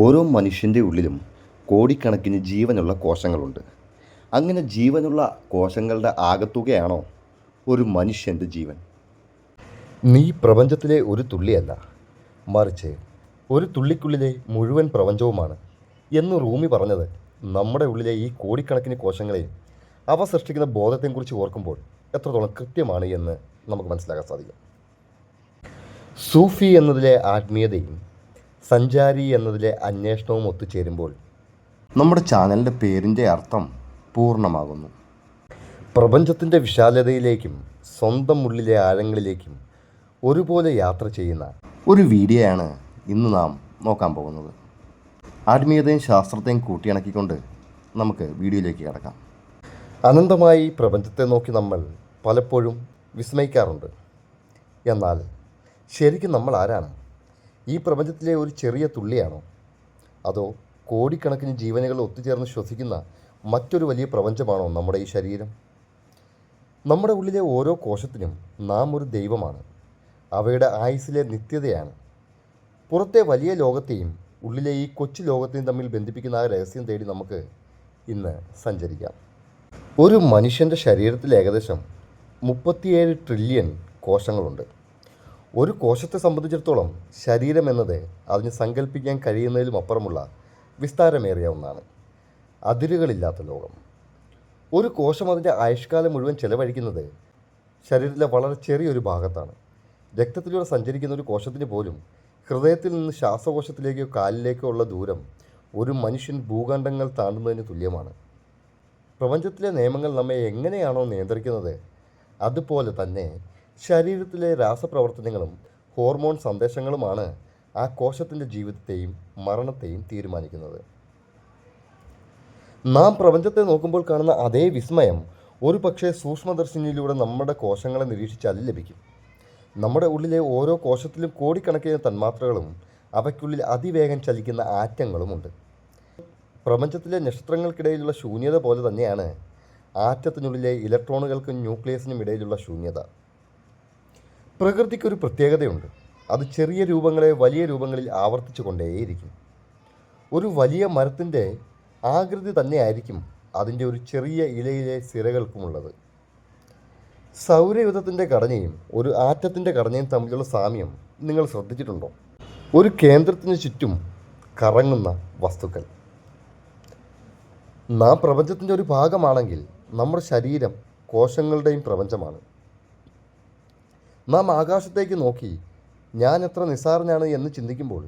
ഓരോ മനുഷ്യൻ്റെ ഉള്ളിലും കോടിക്കണക്കിന് ജീവനുള്ള കോശങ്ങളുണ്ട്. അങ്ങനെ ജീവനുള്ള കോശങ്ങളുടെ ആകത്തുകയാണോ ഒരു മനുഷ്യൻ്റെ ജീവൻ? നീ പ്രപഞ്ചത്തിലെ ഒരു തുള്ളിയല്ല, മറിച്ച് ഒരു തുള്ളിക്കുള്ളിലെ മുഴുവൻ പ്രപഞ്ചവുമാണ് എന്ന് റൂമി പറഞ്ഞത് നമ്മുടെ ഉള്ളിലെ ഈ കോടിക്കണക്കിന് കോശങ്ങളെയും അവ സൃഷ്ടിക്കുന്ന ബോധത്തെക്കുറിച്ച് ഓർക്കുമ്പോൾ എത്രത്തോളം കൃത്യമാണ് എന്ന് നമുക്ക് മനസ്സിലാക്കാൻ സാധിക്കും. സൂഫി എന്നതിലെ ആത്മീയതയും സഞ്ചാരി എന്നതിലെ അന്വേഷണവും ഒത്തുചേരുമ്പോൾ നമ്മുടെ ചാനലിൻ്റെ പേരിൻ്റെ അർത്ഥം പൂർണ്ണമാകുന്നു. പ്രപഞ്ചത്തിൻ്റെ വിശാലതയിലേക്കും സ്വന്തം ഉള്ളിലെ ആഴങ്ങളിലേക്കും ഒരുപോലെ യാത്ര ചെയ്യുന്ന ഒരു വീഡിയോയാണ് ഇന്ന് നാം നോക്കാൻ പോകുന്നത്. ആത്മീയതയും ശാസ്ത്രത്തെയും കൂട്ടിയിണക്കിക്കൊണ്ട് നമുക്ക് വീഡിയോയിലേക്ക് കിടക്കാം. അനന്തമായി പ്രപഞ്ചത്തെ നോക്കി നമ്മൾ പലപ്പോഴും വിസ്മയിക്കാറുണ്ട്. എന്നാൽ ശരിക്കും നമ്മൾ ആരാണ്? ഈ പ്രപഞ്ചത്തിലെ ഒരു ചെറിയ തുള്ളിയാണോ? അതോ കോടിക്കണക്കിന് ജീവനുകൾ ഒത്തുചേർന്ന് ശ്വസിക്കുന്ന മറ്റൊരു വലിയ പ്രപഞ്ചമാണോ നമ്മുടെ ഈ ശരീരം? നമ്മുടെ ഉള്ളിലെ ഓരോ കോശത്തിനും നാം ഒരു ദൈവമാണ്. അവയുടെ ആയുസ്സിലെ നിത്യതയാണ്. പുറത്തെ വലിയ ലോകത്തെയും ഉള്ളിലെ ഈ കൊച്ചു ലോകത്തെയും തമ്മിൽ ബന്ധിപ്പിക്കുന്ന ആ രഹസ്യം തേടി നമുക്ക് ഇന്ന് സഞ്ചരിക്കാം. ഒരു മനുഷ്യൻ്റെ ശരീരത്തിൽ ഏകദേശം 37 ട്രില്യൺ കോശങ്ങളുണ്ട്. ഒരു കോശത്തെ സംബന്ധിച്ചിടത്തോളം ശരീരം എന്നത് അതിന് സങ്കല്പിക്കാൻ കഴിയുന്നതിലും അപ്പുറമുള്ള വിസ്താരമേറിയ ഒന്നാണ്. അതിരുകളില്ലാത്ത ലോകം. ഒരു കോശം അതിൻ്റെ ആയുഷ്കാലം മുഴുവൻ ചെലവഴിക്കുന്നത് ശരീരത്തിലെ വളരെ ചെറിയൊരു ഭാഗത്താണ്. രക്തത്തിലൂടെ സഞ്ചരിക്കുന്ന ഒരു കോശത്തിന് പോലും ഹൃദയത്തിൽ നിന്ന് ശ്വാസകോശത്തിലേക്കോ കാലിലേക്കോ ഉള്ള ദൂരം ഒരു മനുഷ്യൻ ഭൂഖണ്ഡങ്ങൾ താണ്ടുന്നതിന് തുല്യമാണ്. പ്രപഞ്ചത്തിലെ നിയമങ്ങൾ നമ്മെ എങ്ങനെയാണോ നിയന്ത്രിക്കുന്നത്, അതുപോലെ തന്നെ ശരീരത്തിലെ രാസപ്രവർത്തനങ്ങളും ഹോർമോൺ സന്ദേശങ്ങളുമാണ് ആ കോശത്തിൻ്റെ ജീവിതത്തെയും മരണത്തെയും തീരുമാനിക്കുന്നത്. നാം പ്രപഞ്ചത്തെ നോക്കുമ്പോൾ കാണുന്ന അതേ വിസ്മയം ഒരു പക്ഷേ സൂക്ഷ്മദർശിനിയിലൂടെ നമ്മുടെ കോശങ്ങളെ നിരീക്ഷിച്ചാൽ ലഭിക്കും. നമ്മുടെ ഉള്ളിലെ ഓരോ കോശത്തിലും കോടിക്കണക്കിന് തന്മാത്രകളും അവയ്ക്കുള്ളിൽ അതിവേഗം ചലിക്കുന്ന ആറ്റങ്ങളുമുണ്ട്. പ്രപഞ്ചത്തിലെ നക്ഷത്രങ്ങൾക്കിടയിലുള്ള ശൂന്യത പോലെ തന്നെയാണ് ആറ്റത്തിനുള്ളിലെ ഇലക്ട്രോണുകൾക്കും ന്യൂക്ലിയസിനും ഇടയിലുള്ള ശൂന്യത. പ്രകൃതിക്കൊരു പ്രത്യേകതയുണ്ട്. അത് ചെറിയ രൂപങ്ങളെ വലിയ രൂപങ്ങളിൽ ആവർത്തിച്ചു കൊണ്ടേയിരിക്കും. ഒരു വലിയ മരത്തിൻ്റെ ആകൃതി തന്നെയായിരിക്കും അതിൻ്റെ ഒരു ചെറിയ ഇലയിലെ സിരകൾക്കുമുള്ളത്. സൗരയൂഥത്തിൻ്റെ ഘടനയും ഒരു ആറ്റത്തിൻ്റെ ഘടനയും തമ്മിലുള്ള സാമ്യം നിങ്ങൾ ശ്രദ്ധിച്ചിട്ടുണ്ടോ? ഒരു കേന്ദ്രത്തിന് ചുറ്റും കറങ്ങുന്ന വസ്തുക്കൾ. നാം പ്രപഞ്ചത്തിൻ്റെ ഒരു ഭാഗമാണെങ്കിൽ നമ്മുടെ ശരീരം കോശങ്ങളുടെയും പ്രപഞ്ചമാണ്. നാം ആകാശത്തേക്ക് നോക്കി ഞാൻ എത്ര നിസ്സാരനാണ് എന്ന് ചിന്തിക്കുമ്പോൾ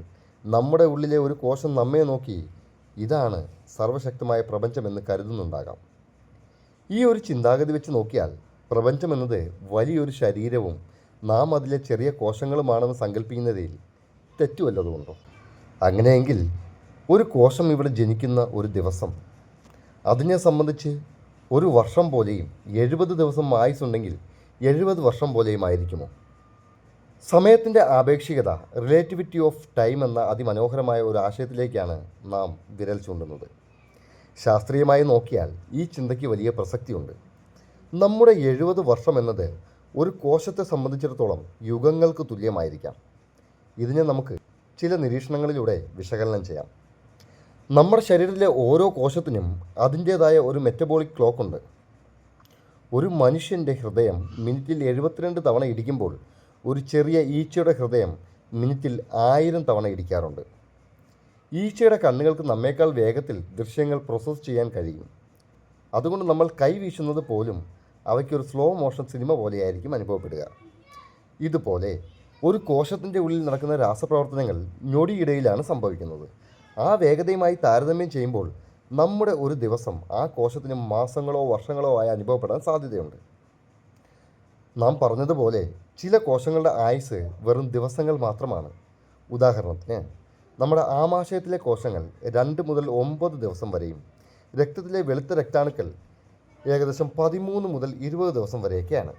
നമ്മുടെ ഉള്ളിലെ ഒരു കോശം നമ്മെ നോക്കി ഇതാണ് സർവശക്തമായ പ്രപഞ്ചമെന്ന് കരുതുന്നുണ്ടാകാം. ഈ ഒരു ചിന്താഗതി വെച്ച് നോക്കിയാൽ പ്രപഞ്ചമെന്നത് വലിയൊരു ശരീരവും നാം അതിലെ ചെറിയ കോശങ്ങളുമാണെന്ന് സങ്കല്പിക്കുന്നതിൽ തെറ്റുവല്ലതുകൊണ്ടോ? അങ്ങനെയെങ്കിൽ ഒരു കോശം ഇവിടെ ജനിക്കുന്ന ഒരു ദിവസം അതിനെ സംബന്ധിച്ച് ഒരു വർഷം പോലെയും 70 ദിവസം ആയുസ്സുണ്ടെങ്കിൽ 70 വർഷം പോലെയും ആയിരിക്കുമോ? സമയത്തിൻ്റെ ആപേക്ഷികത, റിലേറ്റിവിറ്റി ഓഫ് ടൈം എന്ന അതിമനോഹരമായ ഒരു ആശയത്തിലേക്കാണ് നാം വിരൽ ചൂണ്ടുന്നത്. ശാസ്ത്രീയമായി നോക്കിയാൽ ഈ ചിന്തയ്ക്ക് വലിയ പ്രസക്തിയുണ്ട്. നമ്മുടെ 70 വർഷം എന്നത് ഒരു കോശത്തെ സംബന്ധിച്ചിടത്തോളം യുഗങ്ങൾക്ക് തുല്യമായിരിക്കാം. ഇതിനെ നമുക്ക് ചില നിരീക്ഷണങ്ങളിലൂടെ വിശകലനം ചെയ്യാം. നമ്മുടെ ശരീരത്തിലെ ഓരോ കോശത്തിനും അതിൻ്റേതായ ഒരു മെറ്റബോളിക് ക്ലോക്കുണ്ട്. ഒരു മനുഷ്യൻ്റെ ഹൃദയം മിനിറ്റിൽ 72 തവണ ഇടിക്കുമ്പോൾ ഒരു ചെറിയ ഈച്ചയുടെ ഹൃദയം മിനിറ്റിൽ 1000 തവണ ഇടിക്കാറുണ്ട്. ഈച്ചയുടെ കണ്ണുകൾക്ക് നമ്മേക്കാൾ വേഗത്തിൽ ദൃശ്യങ്ങൾ പ്രോസസ്സ് ചെയ്യാൻ കഴിയും. അതുകൊണ്ട് നമ്മൾ കൈ വീശുന്നത് പോലും അവയ്ക്കൊരു സ്ലോ മോഷൻ സിനിമ പോലെയായിരിക്കും അനുഭവപ്പെടുക. ഇതുപോലെ ഒരു കോശത്തിൻ്റെ ഉള്ളിൽ നടക്കുന്ന രാസപ്രവർത്തനങ്ങൾ ഞൊടിയിടയിലാണ് സംഭവിക്കുന്നത്. ആ വേഗതയുമായി താരതമ്യം ചെയ്യുമ്പോൾ നമ്മുടെ ഒരു ദിവസം ആ കോശത്തിന് മാസങ്ങളോ വർഷങ്ങളോ ആയി അനുഭവപ്പെടാൻ സാധ്യതയുണ്ട്. നാം പറഞ്ഞതുപോലെ ചില കോശങ്ങളുടെ ആയുസ് വെറും ദിവസങ്ങൾ മാത്രമാണ്. ഉദാഹരണത്തിന് നമ്മുടെ ആമാശയത്തിലെ കോശങ്ങൾ 2 മുതൽ 9 ദിവസം വരെയും രക്തത്തിലെ വെളുത്ത രക്താണുക്കൾ ഏകദേശം 13 മുതൽ 20 ദിവസം വരെയൊക്കെയാണ്.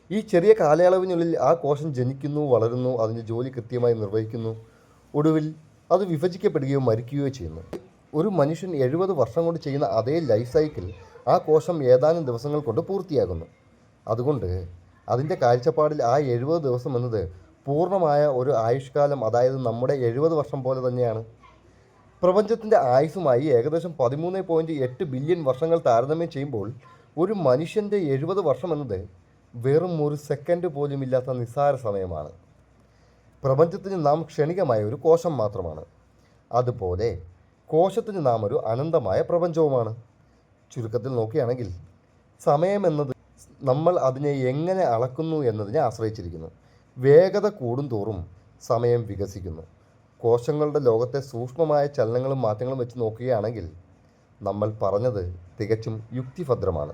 ഈ ചെറിയ കാലയളവിനുള്ളിൽ ആ കോശം ജനിക്കുന്നു, വളരുന്നു, അതിൻ്റെ ജോലി കൃത്യമായി നിർവഹിക്കുന്നു, ഒടുവിൽ അത് വിഭജിക്കപ്പെടുകയോ മരിക്കുകയോ ചെയ്യുന്നു. ഒരു മനുഷ്യൻ 70 വർഷം കൊണ്ട് ചെയ്യുന്ന അതേ ലൈഫ് സൈക്കിൾ ആ കോശം ഏതാനും ദിവസങ്ങൾ കൊണ്ട് പൂർത്തിയാകുന്നു. അതുകൊണ്ട് അതിൻ്റെ കാഴ്ചപ്പാടിൽ ആ 70 ദിവസം എന്നത് പൂർണ്ണമായ ഒരു ആയുഷ്കാലം, അതായത് നമ്മുടെ 70 വർഷം പോലെ തന്നെയാണ്. പ്രപഞ്ചത്തിൻ്റെ ആയുസ്സുമായി ഏകദേശം 13.8 ബില്യൺ വർഷങ്ങൾ താരതമ്യം ചെയ്യുമ്പോൾ ഒരു മനുഷ്യൻ്റെ 70 വർഷം എന്നത് വെറും ഒരു സെക്കൻഡ് പോലുമില്ലാത്ത നിസ്സാര സമയമാണ്. പ്രപഞ്ചത്തിന് നാം ക്ഷണികമായ ഒരു കോശം മാത്രമാണ്. അതുപോലെ കോശത്തിന് നാം ഒരു അനന്തമായ പ്രപഞ്ചവുമാണ്. ചുരുക്കത്തിൽ നോക്കുകയാണെങ്കിൽ സമയം എന്നത് നമ്മൾ അതിനെ എങ്ങനെ അളക്കുന്നു എന്നതിനെ ആശ്രയിച്ചിരിക്കുന്നു. വേഗത കൂടുന്തോറും സമയം വികസിക്കുന്നു. കോശങ്ങളുടെ ലോകത്തെ സൂക്ഷ്മമായ ചലനങ്ങളും മാറ്റങ്ങളും വെച്ച് നോക്കുകയാണെങ്കിൽ നമ്മൾ പറഞ്ഞത് തികച്ചും യുക്തിഭദ്രമാണ്.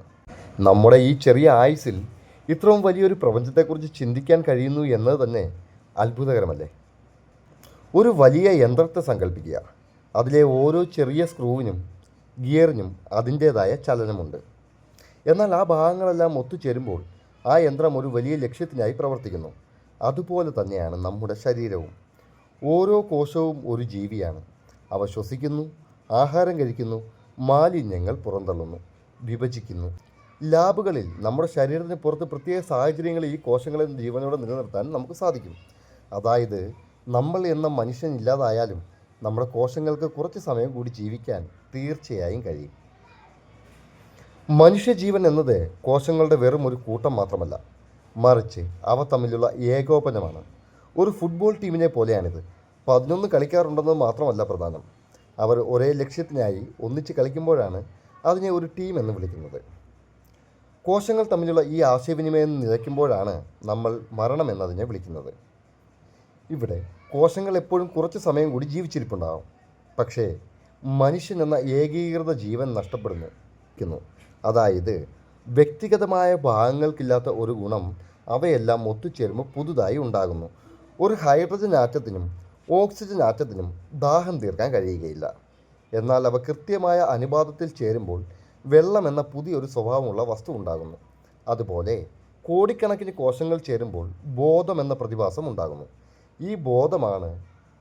നമ്മുടെ ഈ ചെറിയ ആയുസ്സിൽ ഇത്രയും വലിയൊരു പ്രപഞ്ചത്തെക്കുറിച്ച് ചിന്തിക്കാൻ കഴിയുന്നു എന്നത് തന്നെ അത്ഭുതകരമല്ലേ? ഒരു വലിയ യന്ത്രത്തെ സങ്കല്പിക്കുക. അതിലെ ഓരോ ചെറിയ സ്ക്രൂവിനും ഗിയറിനും അതിൻ്റേതായ ചലനമുണ്ട്. എന്നാൽ ആ ഭാഗങ്ങളെല്ലാം ഒത്തുചേരുമ്പോൾ ആ യന്ത്രം ഒരു വലിയ ലക്ഷ്യത്തിനായി പ്രവർത്തിക്കുന്നു. അതുപോലെ തന്നെയാണ് നമ്മുടെ ശരീരവും. ഓരോ കോശവും ഒരു ജീവിയാണ്. അവ ശ്വസിക്കുന്നു, ആഹാരം കഴിക്കുന്നു, മാലിന്യങ്ങൾ പുറന്തള്ളുന്നു, വിഭജിക്കുന്നു. ലാബുകളിൽ നമ്മുടെ ശരീരത്തിന് പുറത്ത് പ്രത്യേക സാഹചര്യങ്ങളിൽ ഈ കോശങ്ങളെ ജീവനോടെ നിലനിർത്താൻ നമുക്ക് സാധിക്കും. അതായത് നമ്മൾ എന്ന മനുഷ്യൻ ഇല്ലാതായാലും നമ്മുടെ കോശങ്ങൾക്ക് കുറച്ച് സമയം കൂടി ജീവിക്കാൻ തീർച്ചയായും കഴിയും. മനുഷ്യജീവൻ എന്നത് കോശങ്ങളുടെ വെറും ഒരു കൂട്ടം മാത്രമല്ല, മറിച്ച് അവ തമ്മിലുള്ള ഏകോപനമാണ്. ഒരു ഫുട്ബോൾ ടീമിനെ പോലെയാണിത്. 11 കളിക്കാറുണ്ടെന്നത് മാത്രമല്ല പ്രധാനം, അവർ ഒരേ ലക്ഷ്യത്തിനായി ഒന്നിച്ച് കളിക്കുമ്പോഴാണ് അതിനെ ഒരു ടീം എന്ന് വിളിക്കുന്നത്. കോശങ്ങൾ തമ്മിലുള്ള ഈ ആശയവിനിമയം നിലയ്ക്കുമ്പോഴാണ് നമ്മൾ മരണം എന്നതിനെ വിളിക്കുന്നത്. ഇവിടെ കോശങ്ങൾ എപ്പോഴും കുറച്ച് സമയം കൂടി ജീവിച്ചിരിപ്പുണ്ടാകും. പക്ഷേ മനുഷ്യൻ എന്ന ഏകീകൃത ജീവൻ നഷ്ടപ്പെടുന്നു. അതായത് വ്യക്തിഗതമായ ഭാഗങ്ങൾക്കില്ലാത്ത ഒരു ഗുണം അവയെല്ലാം ഒത്തുചേരുമ്പോൾ പുതുതായി ഉണ്ടാകുന്നു. ഒരു ഹൈഡ്രജൻ ആറ്റത്തിനും ഓക്സിജൻ ആറ്റത്തിനും ദാഹം തീർക്കാൻ കഴിയുകയില്ല. എന്നാൽ അവ കൃത്യമായ അനുപാതത്തിൽ ചേരുമ്പോൾ വെള്ളം എന്ന പുതിയൊരു സ്വഭാവമുള്ള വസ്തു ഉണ്ടാകുന്നു. അതുപോലെ കോടിക്കണക്കിന് കോശങ്ങൾ ചേരുമ്പോൾ ബോധം എന്ന പ്രതിഭാസം ഉണ്ടാകുന്നു. ഈ ബോധമാണ്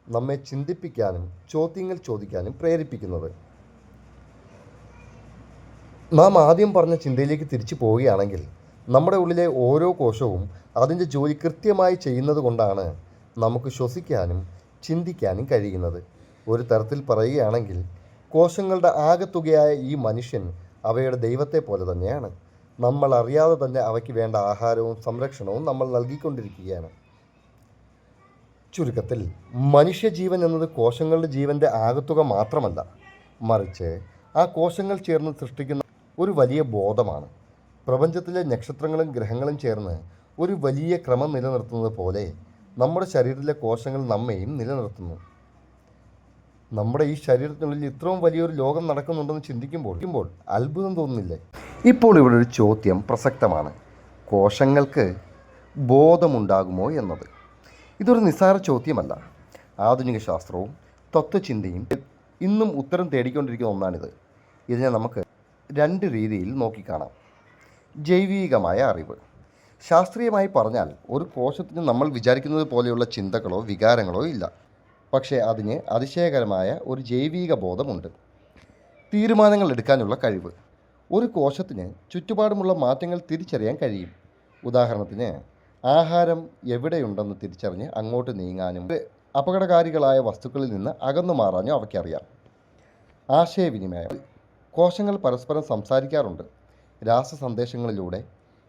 നമ്മെ ചിന്തിപ്പിക്കാനും ചോദ്യങ്ങൾ ചോദിക്കാനും പ്രേരിപ്പിക്കുന്നത്. നാം ആദ്യം പറഞ്ഞ ചിന്തയിലേക്ക് തിരിച്ചു പോവുകയാണെങ്കിൽ നമ്മുടെ ഉള്ളിലെ ഓരോ കോശവും അതിൻ്റെ ജോലി കൃത്യമായി ചെയ്യുന്നത് കൊണ്ടാണ് നമുക്ക് ശ്വസിക്കാനും ചിന്തിക്കാനും കഴിയുന്നത്. ഒരു തരത്തിൽ പറയുകയാണെങ്കിൽ കോശങ്ങളുടെ ആകെത്തുകയായ ഈ മനുഷ്യൻ അവയുടെ ദൈവത്തെ പോലെ തന്നെയാണ്. നമ്മൾ അറിയാതെ തന്നെ അവയ്ക്ക് വേണ്ട ആഹാരവും സംരക്ഷണവും നമ്മൾ നൽകിക്കൊണ്ടിരിക്കുകയാണ്. ചുരുക്കത്തിൽ മനുഷ്യജീവൻ എന്നത് കോശങ്ങളുടെ ജീവൻ്റെ ആകെത്തുക മാത്രമല്ല, മറിച്ച് ആ കോശങ്ങൾ ചേർന്ന് സൃഷ്ടിക്കുന്ന ഒരു വലിയ ബോധമാണ്. പ്രപഞ്ചത്തിലെ നക്ഷത്രങ്ങളും ഗ്രഹങ്ങളും ചേർന്ന് ഒരു വലിയ ക്രമം നിലനിർത്തുന്നത് പോലെ നമ്മുടെ ശരീരത്തിലെ കോശങ്ങൾ നമ്മെയും നിലനിർത്തുന്നു. നമ്മുടെ ഈ ശരീരത്തിനുള്ളിൽ ഇത്രയും വലിയൊരു ലോകം നടക്കുന്നുണ്ടെന്ന് ചിന്തിക്കുമ്പോൾ അത്ഭുതം തോന്നുന്നില്ലേ? ഇപ്പോൾ ഇവിടെ ഒരു ചോദ്യം പ്രസക്തമാണ്. കോശങ്ങൾക്ക് ബോധമുണ്ടാകുമോ എന്നത്. ഇതൊരു നിസ്സാര ചോദ്യമല്ല. ആധുനിക ശാസ്ത്രവും തത്വചിന്തയും ഇന്നും ഉത്തരം തേടിക്കൊണ്ടിരിക്കുന്ന ഒന്നാണിത്. ഇതിനെ നമുക്ക് 2 രീതിയിൽ നോക്കിക്കാണാം. ജൈവികമായ അറിവ്. ശാസ്ത്രീയമായി പറഞ്ഞാൽ ഒരു കോശത്തിന് നമ്മൾ വിചാരിക്കുന്നത് പോലെയുള്ള ചിന്തകളോ വികാരങ്ങളോ ഇല്ല. പക്ഷേ അതിന് അതിശയകരമായ ഒരു ജൈവിക ബോധമുണ്ട്. തീരുമാനങ്ങൾ എടുക്കാനുള്ള കഴിവ്. ഒരു കോശത്തിന് ചുറ്റുപാടുമുള്ള മാറ്റങ്ങൾ തിരിച്ചറിയാൻ കഴിയും. ഉദാഹരണത്തിന് ആഹാരം എവിടെയുണ്ടെന്ന് തിരിച്ചറിഞ്ഞ് അങ്ങോട്ട് നീങ്ങാനും അപകടകാരികളായ വസ്തുക്കളിൽ നിന്ന് അകന്നു മാറാനും അവയ്ക്കറിയാം. ആശയവിനിമയം. കോശങ്ങൾ പരസ്പരം സംസാരിക്കാറുണ്ട്. രാസസന്ദേശങ്ങളിലൂടെ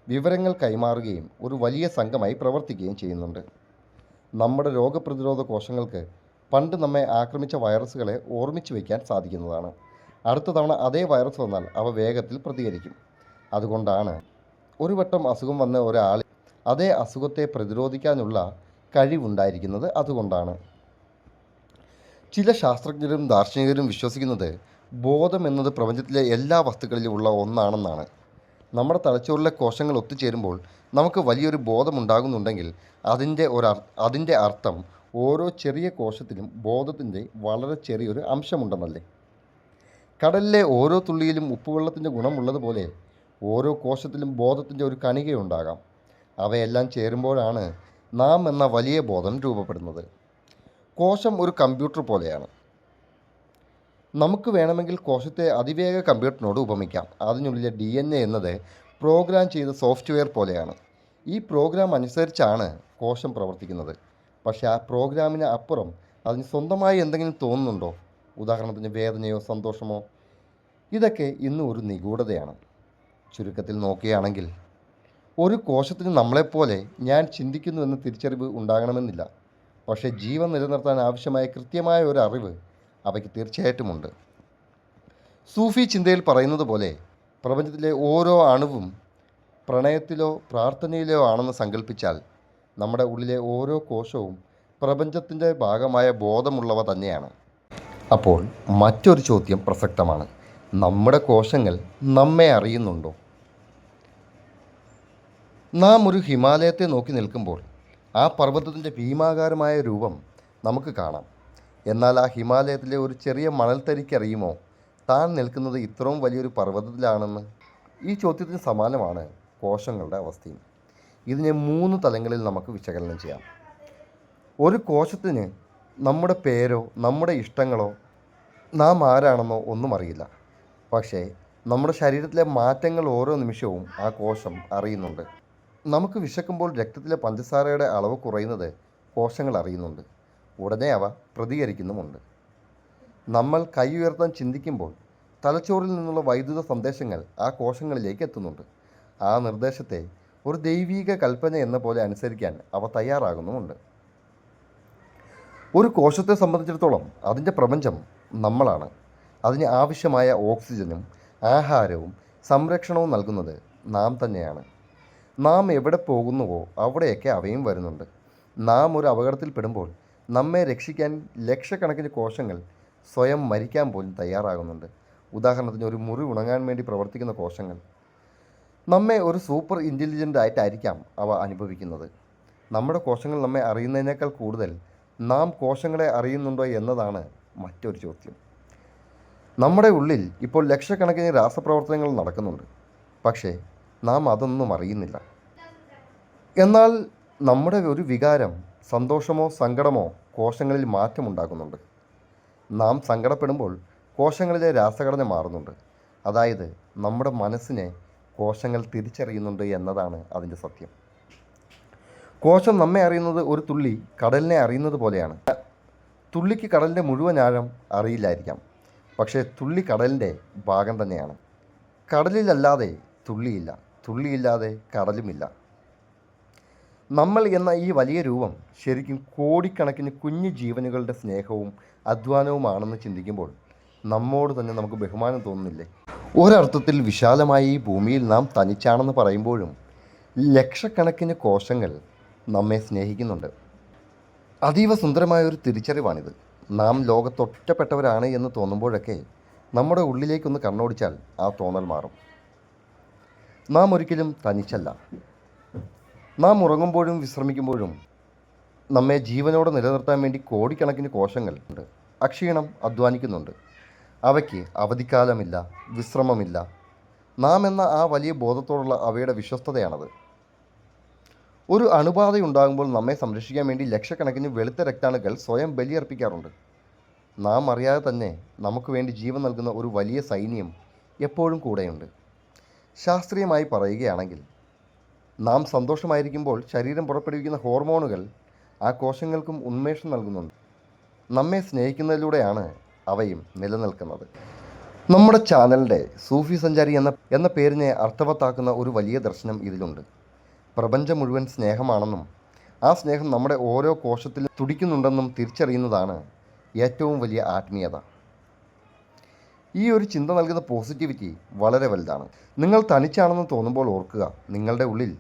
വിവരങ്ങൾ കൈമാറുകയും ഒരു വലിയ സംഘമായി പ്രവർത്തിക്കുകയും ചെയ്യുന്നുണ്ട്. നമ്മുടെ രോഗപ്രതിരോധ കോശങ്ങൾക്ക് പണ്ട് നമ്മെ ആക്രമിച്ച വൈറസുകളെ ഓർമ്മിച്ചു വയ്ക്കാൻ സാധിക്കുന്നതാണ്. അടുത്ത തവണ അതേ വൈറസ് വന്നാൽ അവ വേഗത്തിൽ പ്രതികരിക്കും. അതുകൊണ്ടാണ് ഒരു വട്ടം അസുഖം വന്ന ഒരാൾ അതേ അസുഖത്തെ പ്രതിരോധിക്കാനുള്ള കഴിവുണ്ടായിരിക്കുന്നത്. അതുകൊണ്ടാണ് ചില ശാസ്ത്രജ്ഞരും ദാർശനികരും വിശ്വസിക്കുന്നത് ബോധം എന്നത് പ്രപഞ്ചത്തിലെ എല്ലാ വസ്തുക്കളിലും ഉള്ള ഒന്നാണെന്നാണ്. നമ്മുടെ തലച്ചോറിലെ കോശങ്ങൾ ഒത്തുചേരുമ്പോൾ നമുക്ക് വലിയൊരു ബോധമുണ്ടാകുന്നുണ്ടെങ്കിൽ അതിൻ്റെ അർത്ഥം ഓരോ ചെറിയ കോശത്തിലും ബോധത്തിൻ്റെ വളരെ ചെറിയൊരു അംശമുണ്ടെന്നല്ലേ? കടലിലെ ഓരോ തുള്ളിയിലും ഉപ്പുവെള്ളത്തിൻ്റെ ഗുണമുള്ളതുപോലെ ഓരോ കോശത്തിലും ബോധത്തിൻ്റെ ഒരു കണികയുണ്ടാകാം. അവയെല്ലാം ചേരുമ്പോഴാണ് നാം എന്ന വലിയ ബോധം രൂപപ്പെടുന്നത്. കോശം ഒരു കമ്പ്യൂട്ടർ പോലെയാണ്. നമുക്ക് വേണമെങ്കിൽ കോശത്തെ അതിവേഗ കമ്പ്യൂട്ടറിനോട് ഉപമിക്കാം. അതിനുള്ളിലെ DNA എന്നത് പ്രോഗ്രാം ചെയ്ത സോഫ്റ്റ്വെയർ പോലെയാണ്. ഈ പ്രോഗ്രാം അനുസരിച്ചാണ് കോശം പ്രവർത്തിക്കുന്നത്. പക്ഷേ ആ പ്രോഗ്രാമിന് അപ്പുറം അതിന് സ്വന്തമായി എന്തെങ്കിലും തോന്നുന്നുണ്ടോ? ഉദാഹരണത്തിന് വേദനയോ സന്തോഷമോ? ഇതൊക്കെ ഇന്നും ഒരു നിഗൂഢതയാണ്. ചുരുക്കത്തിൽ നോക്കുകയാണെങ്കിൽ ഒരു കോശത്തിന് നമ്മളെപ്പോലെ ഞാൻ ചിന്തിക്കുന്നു എന്ന തിരിച്ചറിവ് ഉണ്ടാകണമെന്നില്ല. പക്ഷേ ജീവൻ നിലനിർത്താൻ ആവശ്യമായ കൃത്യമായ ഒരു അറിവ് അവയ്ക്ക് തീർച്ചയായിട്ടുമുണ്ട്. സൂഫി ചിന്തയിൽ പറയുന്നത് പോലെ പ്രപഞ്ചത്തിലെ ഓരോ അണുവും പ്രണയത്തിലോ പ്രാർത്ഥനയിലോ ആണെന്ന് സങ്കല്പിച്ചാൽ നമ്മുടെ ഉള്ളിലെ ഓരോ കോശവും പ്രപഞ്ചത്തിൻ്റെ ഭാഗമായ ബോധമുള്ളവ തന്നെയാണ്. അപ്പോൾ മറ്റൊരു ചോദ്യം പ്രസക്തമാണ്. നമ്മുടെ കോശങ്ങൾ നമ്മെ അറിയുന്നുണ്ടോ? നാം ഒരു ഹിമാലയത്തെ നോക്കി നിൽക്കുമ്പോൾ ആ പർവ്വതത്തിൻ്റെ ഭീമാകാരമായ രൂപം നമുക്ക് കാണാം. എന്നാൽ ആ ഹിമാലയത്തിലെ ഒരു ചെറിയ മണൽത്തരിക്കറിയുമോ താൻ നിൽക്കുന്നത് ഇത്രയും വലിയൊരു പർവ്വതത്തിലാണെന്ന്? ഈ ചോദ്യത്തിന് സമാനമാണ് കോശങ്ങളുടെ അവസ്ഥയും. ഇതിനെ 3 തലങ്ങളിൽ നമുക്ക് വിശകലനം ചെയ്യാം. ഒരു കോശത്തിന് നമ്മുടെ പേരോ നമ്മുടെ ഇഷ്ടങ്ങളോ നാം ആരാണെന്നോ ഒന്നും അറിയില്ല. പക്ഷേ നമ്മുടെ ശരീരത്തിലെ മാറ്റങ്ങൾ ഓരോ നിമിഷവും ആ കോശം അറിയുന്നുണ്ട്. നമുക്ക് വിശക്കുമ്പോൾ രക്തത്തിലെ പഞ്ചസാരയുടെ അളവ് കുറയുന്നത് കോശങ്ങൾ അറിയുന്നുണ്ട്. ഉടനെ അവ പ്രതികരിക്കുന്നുമുണ്ട്. നമ്മൾ കൈ ഉയർത്താൻ ചിന്തിക്കുമ്പോൾ തലച്ചോറിൽ നിന്നുള്ള വൈദ്യുത സന്ദേശങ്ങൾ ആ കോശങ്ങളിലേക്ക് എത്തുന്നുണ്ട്. ആ നിർദ്ദേശത്തെ ഒരു ദൈവീക കൽപ്പന എന്ന പോലെ അനുസരിക്കാൻ അവ തയ്യാറാകുന്നുമുണ്ട്. ഒരു കോശത്തെ സംബന്ധിച്ചിടത്തോളം അതിൻ്റെ പ്രപഞ്ചം നമ്മളാണ്. അതിന് ആവശ്യമായ ഓക്സിജനും ആഹാരവും സംരക്ഷണവും നൽകുന്നത് നാം തന്നെയാണ്. നാം എവിടെ പോകുന്നുവോ അവിടെയൊക്കെ അവയും വരുന്നുണ്ട്. നാം ഒരു അപകടത്തിൽപ്പെടുമ്പോൾ നമ്മെ രക്ഷിക്കാൻ ലക്ഷക്കണക്കിന് കോശങ്ങൾ സ്വയം മരിക്കാൻ പോലും തയ്യാറാകുന്നുണ്ട്. ഉദാഹരണത്തിന് ഒരു മുറി ഉണങ്ങാൻ വേണ്ടി പ്രവർത്തിക്കുന്ന കോശങ്ങൾ. നമ്മെ ഒരു സൂപ്പർ ഇൻ്റലിജൻ്റ് ആയിട്ടായിരിക്കാം അവ അനുഭവിക്കുന്നത്. നമ്മുടെ കോശങ്ങൾ നമ്മെ അറിയുന്നതിനേക്കാൾ കൂടുതൽ നാം കോശങ്ങളെ അറിയുന്നുണ്ടോ എന്നതാണ് മറ്റൊരു ചോദ്യം. നമ്മുടെ ഉള്ളിൽ ഇപ്പോൾ ലക്ഷക്കണക്കിന് രാസപ്രവർത്തനങ്ങൾ നടക്കുന്നുണ്ട്. പക്ഷേ നാം അതൊന്നും അറിയുന്നില്ല. എന്നാൽ നമ്മുടെ ഒരു വികാരം, സന്തോഷമോ സങ്കടമോ കോശങ്ങളിൽ മാറ്റമുണ്ടാക്കുന്നുണ്ട്. നാം സങ്കടപ്പെടുമ്പോൾ കോശങ്ങളിലെ രാസഘടന മാറുന്നുണ്ട്. അതായത് നമ്മുടെ മനസ്സിനെ കോശങ്ങൾ തിരിച്ചറിയുന്നുണ്ട് എന്നതാണ് അതിൻ്റെ സത്യം. കോശം നമ്മെ അറിയുന്നത് ഒരു തുള്ളി കടലിനെ അറിയുന്നത് പോലെയാണ്. തുള്ളിക്ക് കടലിൻ്റെ മുഴുവൻ ആഴം അറിയില്ലായിരിക്കാം, പക്ഷേ തുള്ളി കടലിൻ്റെ ഭാഗം തന്നെയാണ്. കടലിലല്ലാതെ തുള്ളിയില്ല, തുള്ളിയില്ലാതെ കടലുമില്ല. നമ്മൾ എന്ന ഈ വലിയ രൂപം ശരിക്കും കോടിക്കണക്കിന് കുഞ്ഞു ജീവനുകളുടെ സ്നേഹവും അധ്വാനവുമാണെന്ന് ചിന്തിക്കുമ്പോൾ നമ്മോട് തന്നെ നമുക്ക് ബഹുമാനം തോന്നുന്നില്ലേ? ഒരർത്ഥത്തിൽ വിശാലമായ ഈ ഭൂമിയിൽ നാം തനിച്ചാണെന്ന് പറയുമ്പോഴും ലക്ഷക്കണക്കിന് കോശങ്ങൾ നമ്മെ സ്നേഹിക്കുന്നുണ്ട്. അതീവ സുന്ദരമായൊരു തിരിച്ചറിവാണിത്. നാം ലോകത്തൊറ്റപ്പെട്ടവരാണ് എന്ന് തോന്നുമ്പോഴൊക്കെ നമ്മുടെ ഉള്ളിലേക്കൊന്ന് കണ്ണോടിച്ചാൽ ആ തോന്നൽ മാറും. നാം ഒരിക്കലും തനിച്ചല്ല. നാം ഉറങ്ങുമ്പോഴും വിശ്രമിക്കുമ്പോഴും നമ്മെ ജീവനോടെ നിലനിർത്താൻ വേണ്ടി കോടിക്കണക്കിന് കോശങ്ങൾ ഉണ്ട്. അക്ഷീണം അധ്വാനിക്കുന്നുണ്ട്. അവയ്ക്ക് അവധിക്കാലമില്ല, വിശ്രമമില്ല. നാം എന്ന ആ വലിയ ബോധത്തോടുള്ള അവയുടെ വിശ്വസ്തതയാണത്. ഒരു അണുബാധയുണ്ടാകുമ്പോൾ നമ്മെ സംരക്ഷിക്കാൻ വേണ്ടി ലക്ഷക്കണക്കിന് വെളുത്ത രക്താണുക്കൾ സ്വയം ബലിയർപ്പിക്കാറുണ്ട്. നാം അറിയാതെ തന്നെ നമുക്ക് വേണ്ടി ജീവൻ നൽകുന്ന ഒരു വലിയ സൈന്യം എപ്പോഴും കൂടെയുണ്ട്. ശാസ്ത്രീയമായി പറയുകയാണെങ്കിൽ നാം സന്തോഷമായിരിക്കുമ്പോൾ ശരീരം പുറപ്പെടുവിക്കുന്ന ഹോർമോണുകൾ ആ കോശങ്ങൾക്കും ഉന്മേഷം നൽകുന്നുണ്ട്. നമ്മെ സ്നേഹിക്കുന്നതിലൂടെയാണ് അവയും നിലനിൽക്കുന്നത്. നമ്മുടെ ചാനലിൻ്റെ സൂഫി സഞ്ചാരി എന്ന പേരിനെ അർത്ഥവത്താക്കുന്ന ഒരു വലിയ ദർശനം ഇതിലുണ്ട്. പ്രപഞ്ചം മുഴുവൻ സ്നേഹമാണെന്നും ആ സ്നേഹം നമ്മുടെ ഓരോ കോശത്തിലും തുടിക്കുന്നുണ്ടെന്നും തിരിച്ചറിയുന്നതാണ് ഏറ്റവും വലിയ ആത്മീയത. ഈ ഒരു ചിന്ത നൽകുന്ന പോസിറ്റിവിറ്റി വളരെ വലുതാണ്. നിങ്ങൾ തനിച്ചാണെന്ന് തോന്നുമ്പോൾ ഓർക്കുക, നിങ്ങളുടെ ഉള്ളിൽ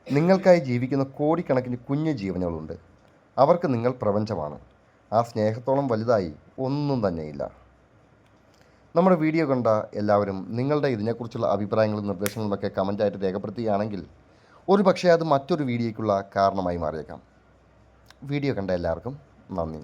നിങ്ങൾക്കായി ജീവിക്കുന്ന കോടിക്കണക്കിന് കുഞ്ഞു ജീവനുകളുണ്ട്. അവർക്ക് നിങ്ങൾ പ്രപഞ്ചമാണ്. ആ സ്നേഹത്തോളം വലുതായി ഒന്നും തന്നെയില്ല. നമ്മുടെ വീഡിയോ കണ്ട എല്ലാവരും നിങ്ങളുടെ ഇതിനെക്കുറിച്ചുള്ള അഭിപ്രായങ്ങളും നിർദ്ദേശങ്ങളുമൊക്കെ കമൻറ്റായിട്ട് രേഖപ്പെടുത്തുകയാണെങ്കിൽ ഒരു പക്ഷേ അത് മറ്റൊരു വീഡിയോയ്ക്കുള്ള കാരണമായി മാറിയേക്കാം. വീഡിയോ കണ്ട എല്ലാവർക്കും നന്ദി.